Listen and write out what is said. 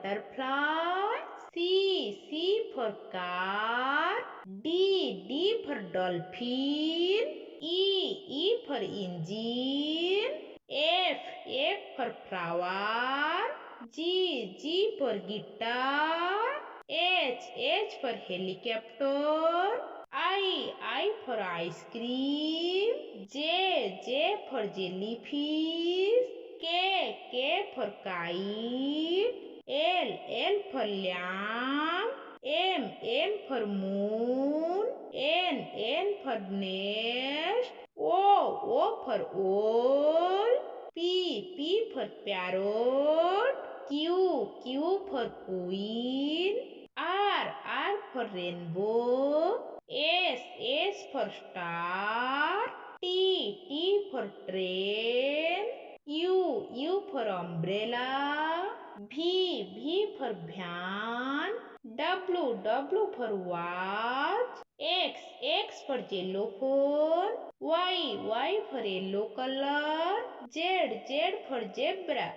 butterfly. C. C for car. D. D for dolphin. E for engine. F for flower. G for guitar. H for helicopter. I for ice cream. J for jellyfish. K for kite. L for lamb. M for moon. N for nest. O for owl. P for parrot. Q for queen. R for rainbow. S for star. T for train. U for umbrella. V for van. W for watch. X for xylophone. Y for yellow color. Z for zebra.